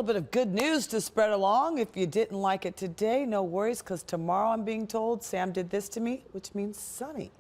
A little bit of good news to spread along. If you didn't like it today, no worries, because tomorrow I'm being told Sam did this to me, which means sunny,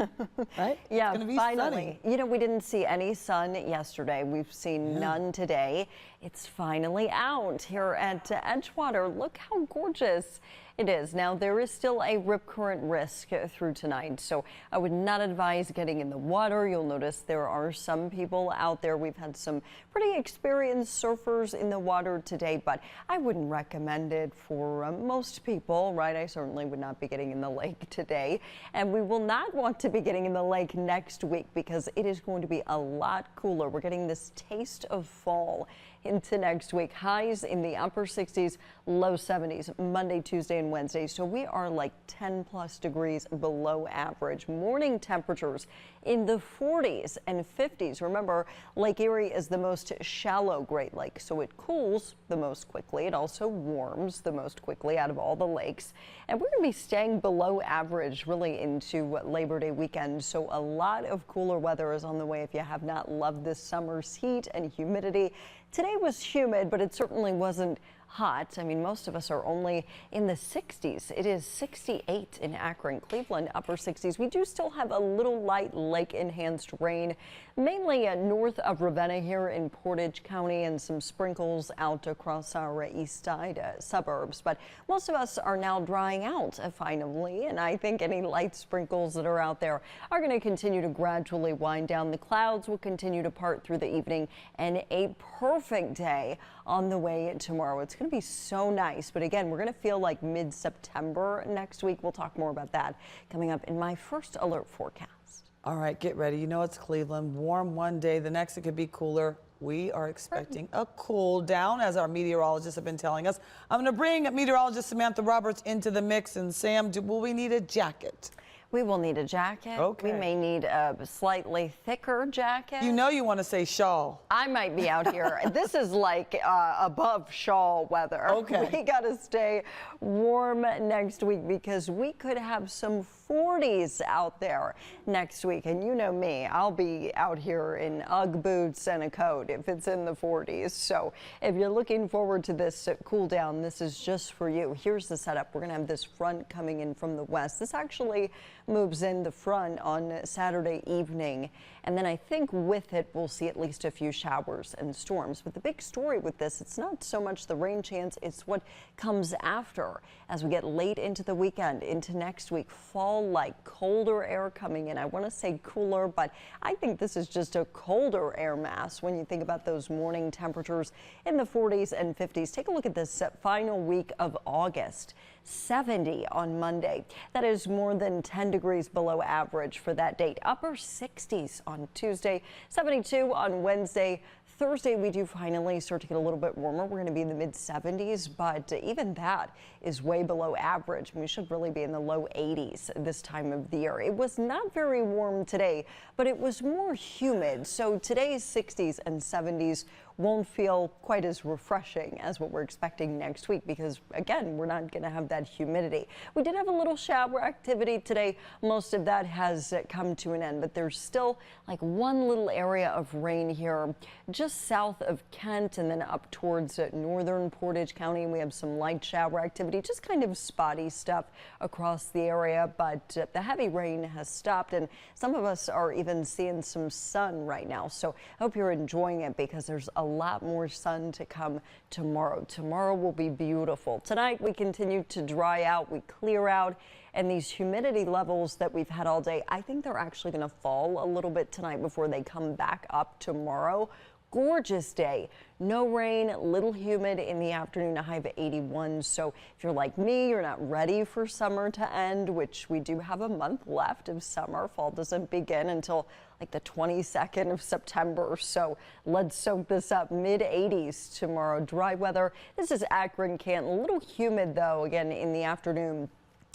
right? Yeah, it's gonna be finally. sunny. You know, we didn't see any sun yesterday. We've seen none today. It's finally out here at Edgewater. Look how gorgeous it is. Now, there is still a rip current risk through tonight, so I would not advise getting in the water. You'll notice there are some people out there. We've had some pretty experienced surfers in the water today, but I wouldn't recommend it for most people, right? I certainly would not be getting in the lake today, and we will not want to be getting in the lake next week because it is going to be a lot cooler. We're getting this taste of fall into next week. Highs in the upper 60s, low 70s, Monday, Tuesday, and Wednesday. So we are like 10+ degrees below average. Morning temperatures in the 40s and 50s. Remember, Lake Erie is the most shallow Great Lake, so it cools the most quickly. It also warms the most quickly out of all the lakes. And we're going to be staying below average really into Labor Day weekend. So a lot of cooler weather is on the way if you have not loved this summer's heat and humidity. Today was humid, but it certainly wasn't hot. I mean, most of us are only in the 60s. It is 68 in Akron, Cleveland, upper 60s. We do still have a little light lake-enhanced rain, mainly north of Ravenna here in Portage County, and some sprinkles out across our east side suburbs. But most of us are now drying out finally, and I think any light sprinkles that are out there are going to continue to gradually wind down. The clouds will continue to part through the evening, and a perfect day on the way tomorrow. It's going to be so nice, but again, we're going to feel like mid-September next week. We'll talk more about that coming up in my first alert forecast. All right, get ready. You know it's Cleveland. Warm one day, the next it could be cooler. We are expecting a cool down, as our meteorologists have been telling us. I'm going to bring meteorologist Samantha Roberts into the mix. And Sam, will we need a jacket? We will need a jacket. Okay. We may need a slightly thicker jacket. You know you want to say shawl. I might be out here. This is like above shawl weather. Okay. We got to stay warm next week because we could have some 40s out there next week. And you know me, I'll be out here in Ugg boots and a coat if it's in the 40s. So if you're looking forward to this cool down, this is just for you. Here's the setup. We're going to have this front coming in from the west. This actually moves in the front on Saturday evening, and then I think with it we'll see at least a few showers and storms. But the big story with this, it's not so much the rain chance, it's what comes after as we get late into the weekend, into next week. Fall-like colder air coming in. I want to say cooler, but I think this is just a colder air mass when you think about those morning temperatures in the 40s and 50s. Take a look at this final week of August. 70 on Monday. That is more than 10 degrees below average for that date. Upper 60s on Tuesday, 72 on Wednesday. Thursday, we do finally start to get a little bit warmer. We're going to be in the mid-70s, but even that is way below average. We should really be in the low 80s this time of the year. It was not very warm today, but it was more humid. So today's 60s and 70s won't feel quite as refreshing as what we're expecting next week because, again, we're not going to have that humidity. We did have a little shower activity today. Most of that has come to an end, but there's still like one little area of rain here just south of Kent and then up towards northern Portage County. We have some light shower activity, just kind of spotty stuff across the area, but the heavy rain has stopped and some of us are even seeing some sun right now. So I hope you're enjoying it because there's a lot more sun to come tomorrow. Tomorrow will be beautiful. Tonight we continue to dry out, we clear out, and these humidity levels that we've had all day, I think they're actually going to fall a little bit tonight before they come back up tomorrow. Gorgeous day, no rain, little humid in the afternoon, a high of 81. So if you're like me, you're not ready for summer to end, which we do have a month left of summer. Fall doesn't begin until like the 22nd of September. So let's soak this up. Mid 80s tomorrow, dry weather. This is Akron, Canton, a little humid though, again in the afternoon.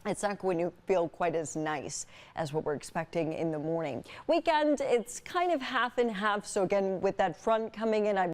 It's not going to feel quite as nice as what we're expecting in the morning. Weekend, it's kind of half and half. So again, with that front coming in,